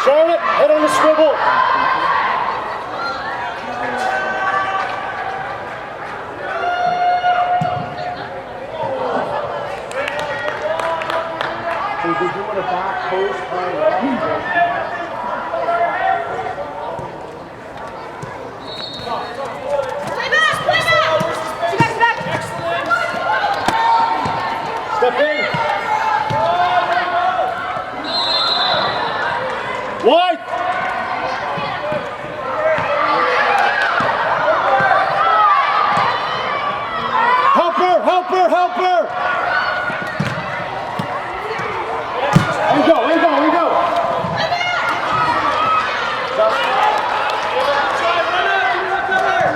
Charlotte, head on the swivel. So they're doing a back post Step in. Wide. Help her, help her, help her. We go, we go, we go.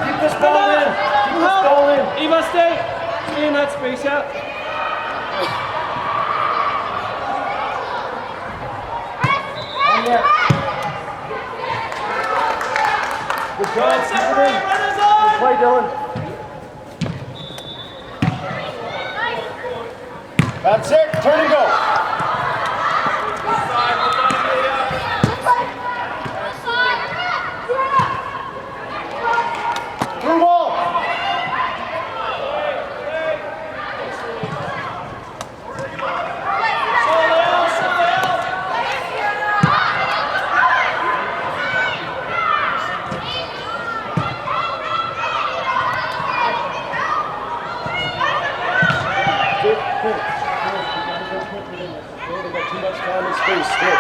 Keep this ball in. Keep this ball in. Eva, stay in that space, yeah. Good job, keep it in. Good play, Dylan. That's it, turn and go. Through ball. They got too much time and space still.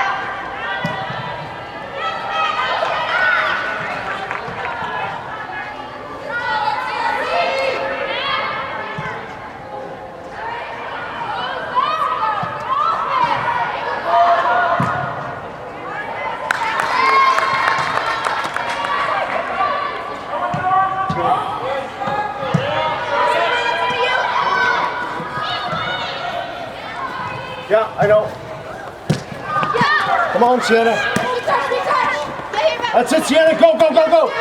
Yeah, I know. Come on, Sienna. That's it, Sienna. Go, go, go, go.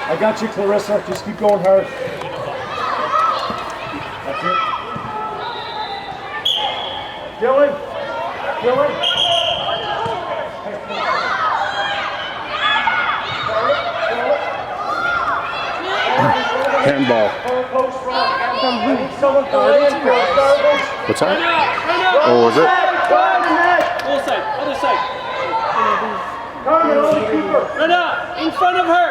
I got you, Clarissa. Just keep going hard. That's it. Dylan. Dylan. Handball. What's that? Oh, was it? Full side, other side. Carmen, only keeper. Run out, in front of her.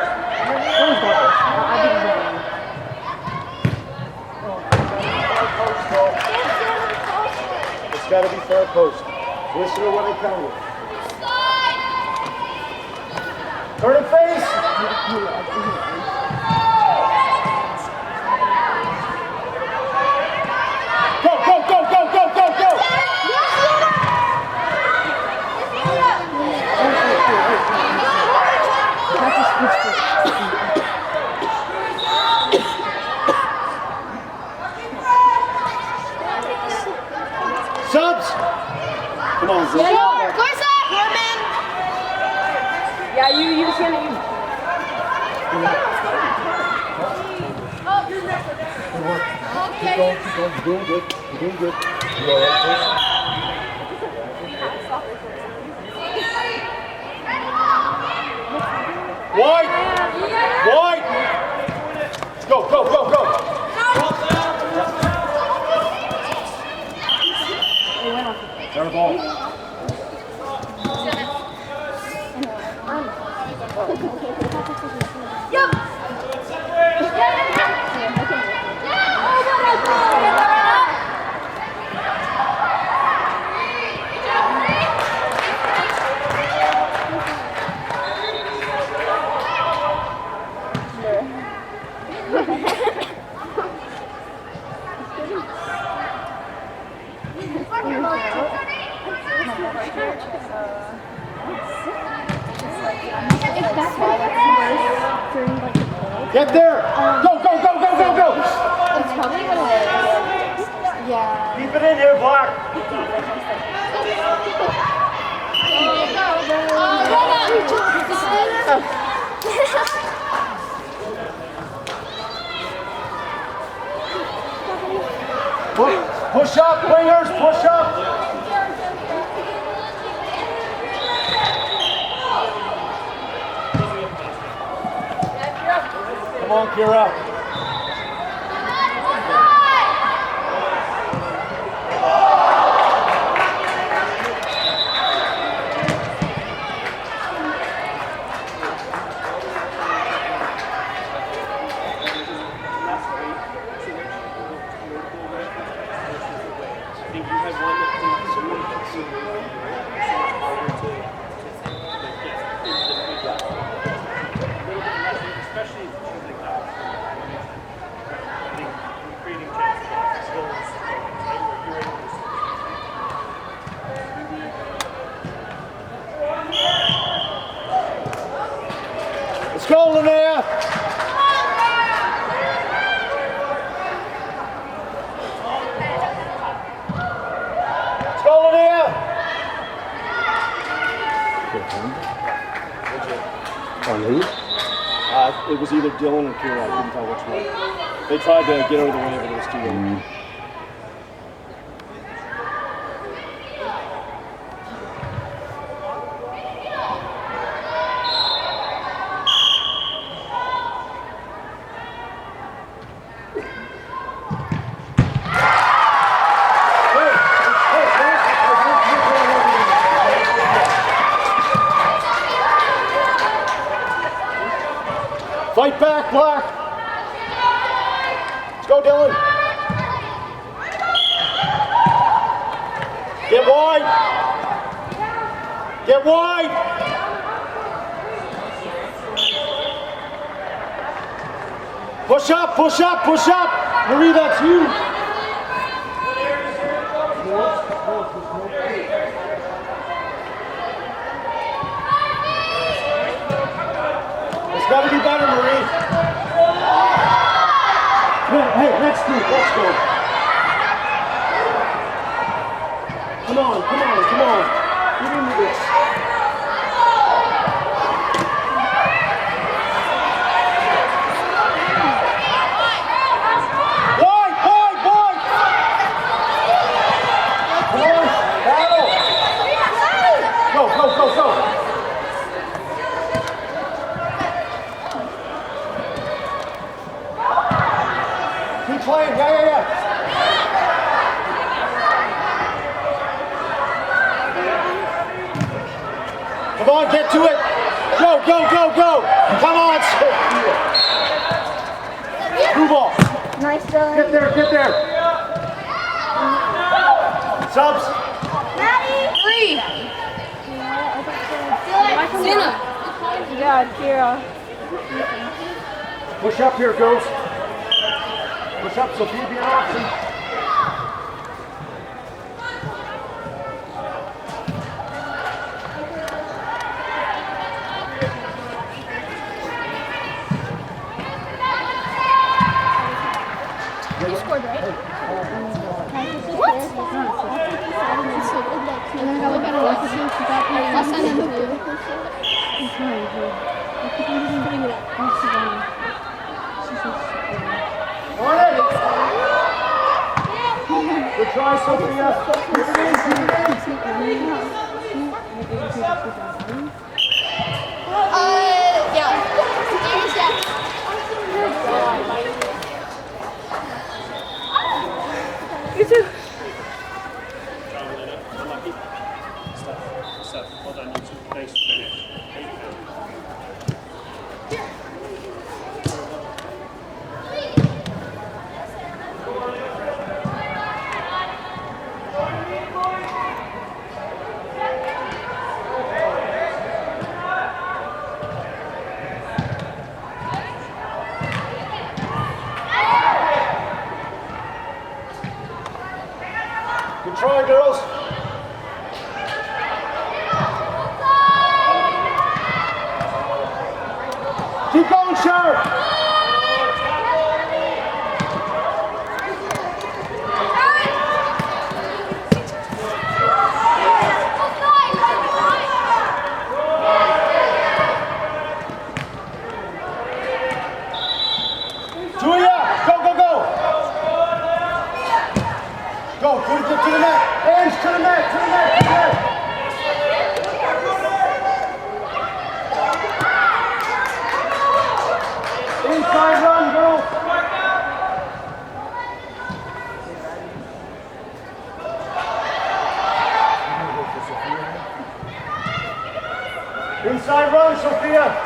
It's got to be far post. Listen to what they count with. Turn and face. Go, go, go, go, go, go, go. Subs. Come on, Zip. Yeah, you just gonna use. Keep going, keep going. You're doing good. You're doing good. You all right, Chris? Wide! Wide! Go, go, go, go! Third ball. Yep. that's why it's worse during like the cold. Get there! Go, go, go, go, go, go! It's probably what it is. Yeah. Keep it in here, Black. Push up, wingers, push up. Come on, Kira. Let's go, Linnea! Let's go, Linnea! Oh, leave? It was either Dylan or Kira, I couldn't tell which one. They tried to get out of the way, but it was too late. Fight back, Black! Let's go, Dylan! Get wide! Get wide! Push up, push up, push up! Marie, that's you! It's got to be better, Marie. Hey, let's go. Come on. Get into this. Wide. Come on, battle. Go. Keep playing, yeah. Come on, get to it. Go. Come on. Move off. Nice, Dylan. Get there. Subs. Three. Sina. Yeah, Kira. Push up here, girls. Push up, Sophia, be an option. You scored, right? What? And then I look at it like I'll send it to you. On it! Good try, Sophia. Yeah. You too. Stuff. Well done, you two. Thanks for finish. Good try, girls. Inside run, Sophia.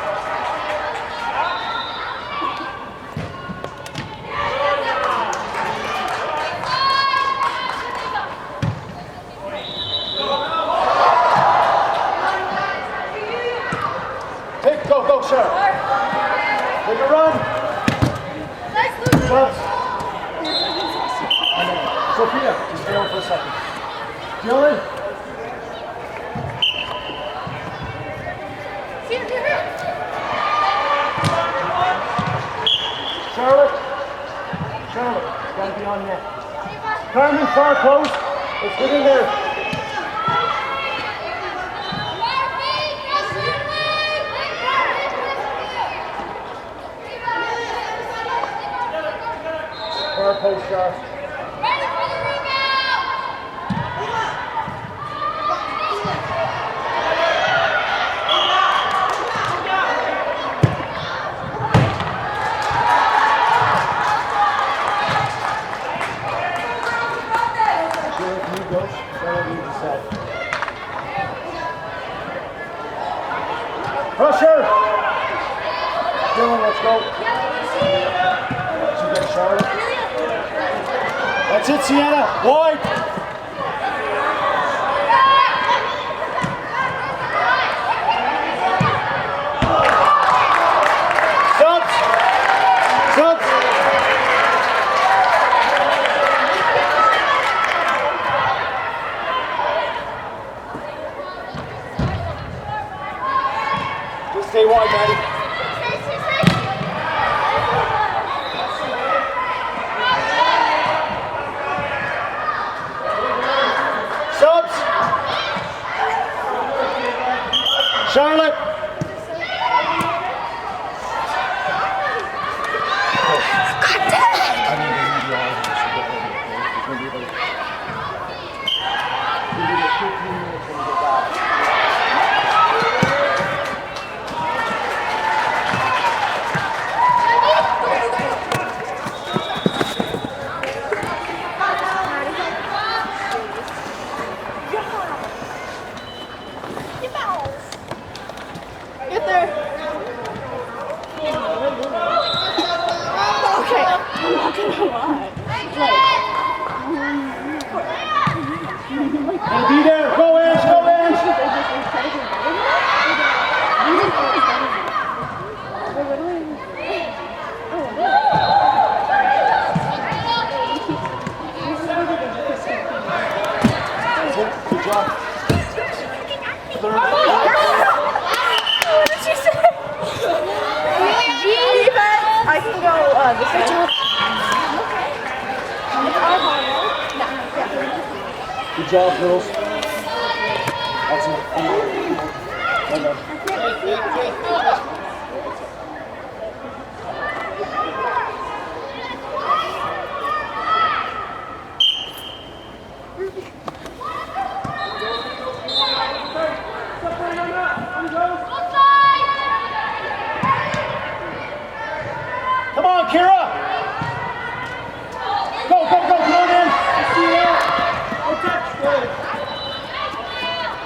Go, Sharon. Take a run. Shots. Sophia, just stay on for a second. Dylan. Charlotte, gotta be on net. Carmen, far post. Let's get in there. Far post shot. Ready for the rebound! Pressure! Dylan, let's go. She gets Charlotte. That's it, Sienna. Wide. Subs. Just stay wide, Maddie. Charlotte! Get there. Okay, I'm not gonna lie. And be there. Go, Ash. Go, Ash. Good job. I can go this way. Good job, girls. Awesome. Well done. Come on, Kira!